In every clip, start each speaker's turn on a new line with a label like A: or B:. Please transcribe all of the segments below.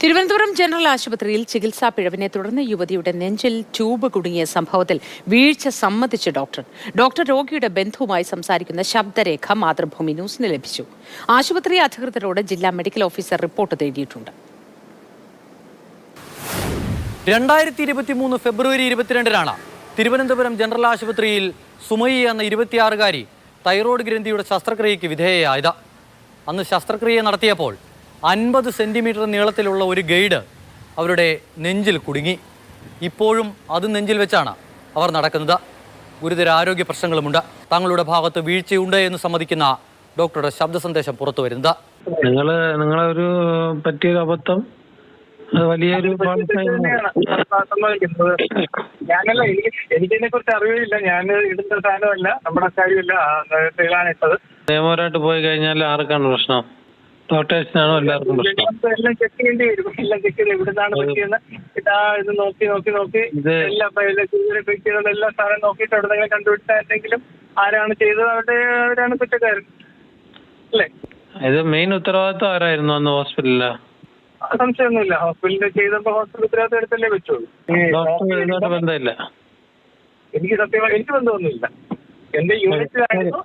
A: Thiruvananthapuram general ആശുപത്രിയിൽ ചികിത്സാ പിഴവിനെ തുടർന്ന് യുവതിയുടെ നെഞ്ചിൽ ട്യൂബ് കുടുങ്ങിയ സംഭവത്തിൽ വീഴ്ച സമ്മതിച്ച് ഡോക്ടർ രോഗിയുടെ ബന്ധുവുമായി സംസാരിക്കുന്ന ശബ്ദരേഖ മാതൃഭൂമി ന്യൂസിന് ലഭിച്ചു. ആശുപത്രി അധികൃതരോട് ജില്ലാ മെഡിക്കൽ ഓഫീസർ റിപ്പോർട്ട് തേടിയിട്ടുണ്ട്.
B: 2023 ഫെബ്രുവരി 22-നാണ് തിരുവനന്തപുരം ജനറൽ ആശുപത്രിയിൽ സുമയ്യ എന്ന 26-കാരി തൈറോയ്ഡ് ഗ്രന്ഥിയുടെ ശസ്ത്രക്രിയയ്ക്ക് വിധേയയായത്. അന്ന് ശസ്ത്രക്രിയ നടത്തിയപ്പോൾ 50 സെന്റിമീറ്റർ നീളത്തിലുള്ള ഒരു ഗൈഡ് അവരുടെ നെഞ്ചിൽ കുടുങ്ങി. ഇപ്പോഴും അത് നെഞ്ചിൽ വെച്ചാണ് അവർ നടക്കുന്നത്. ഗുരുതര ആരോഗ്യ പ്രശ്നങ്ങളുമുണ്ട്. തങ്ങളുടെ ഭാഗത്ത് വീഴ്ചയുണ്ട് എന്ന് സമ്മതിക്കുന്ന ഡോക്ടറുടെ ശബ്ദ സന്ദേശം പുറത്തു വരുന്നത്.
C: നിങ്ങളൊരു പറ്റിയൊരു അബദ്ധം വലിയൊരു
D: ഞാനല്ല, എനിക്കിതിനെ കുറിച്ച് അറിവില്ല. ഞാൻ ഇടുന്ന സാധനമല്ല, നമ്മുടെ കാര്യമല്ല ഇട്ടത്.
C: നിയമപരമായിട്ട് പോയി കഴിഞ്ഞാൽ ആർക്കാണ് പ്രശ്നം? ഡോക്ടേഴ്സിനാണോ എല്ലാവർക്കും പ്രശ്നം?
D: എല്ലാം ചെക്ക് ചെയ്യേണ്ടി വരും. എല്ലാം ചെക്ക് ചെയ്ത് എവിടുന്നാണ് പറ്റിയെന്ന് ഇത് നോക്കി എല്ലാ സാധനം നോക്കിയിട്ട് എവിടെന്നെങ്കിലും കണ്ടുപിടിച്ചാൽ ആരാണ് ചെയ്തത് അവരാണ് കുറ്റക്കാരൻ അല്ലേ?
C: ഇത് മെയിൻ ഉത്തരവാദിത്വം ആരായിരുന്നു അന്ന് ഹോസ്പിറ്റലില്?
D: സംശയമൊന്നുമില്ല. ഹോസ്പിറ്റലിൽ ചെയ്തപ്പോ ഹോസ്പിറ്റൽ ഉത്തരവാദിത്വം എടുത്തല്ലേ വെച്ചോളൂ.
C: ഡോക്ടർ ബന്ധമില്ല.
D: എനിക്ക് സത്യമായി എനിക്ക് ബന്ധമൊന്നുമില്ല. എന്റെ യൂണിറ്റിലായിരുന്നു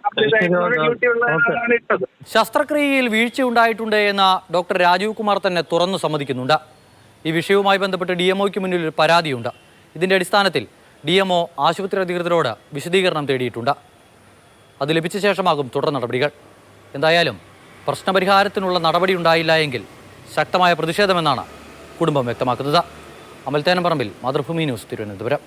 D: ഡ്യൂട്ടി ഉള്ള ആളാണ് ഇട്ടത്.
B: ശസ്ത്രക്രിയയിൽ വീഴ്ചയുണ്ടായിട്ടുണ്ട് എന്ന ഡോക്ടർ രാജീവ് കുമാർ തന്നെ തുറന്നു സമ്മതിക്കുന്നുണ്ട്. ഈ വിഷയവുമായി ബന്ധപ്പെട്ട് DMOയ്ക്ക് മുന്നിൽ ഒരു പരാതിയുണ്ട്. ഇതിന്റെ അടിസ്ഥാനത്തിൽ DMO ആശുപത്രി അധികൃതരോട് വിശദീകരണം തേടിയിട്ടുണ്ട്. അത് ലഭിച്ച ശേഷമാകും തുടർ നടപടികൾ. എന്തായാലും പ്രശ്നപരിഹാരത്തിനുള്ള നടപടി ഉണ്ടായില്ല എങ്കിൽ ശക്തമായ പ്രതിഷേധമെന്നാണ് കുടുംബം വ്യക്തമാക്കുന്നത്. അമൽ തേനംപറമ്പിൽ, മാതൃഭൂമി ന്യൂസ്, തിരുവനന്തപുരം.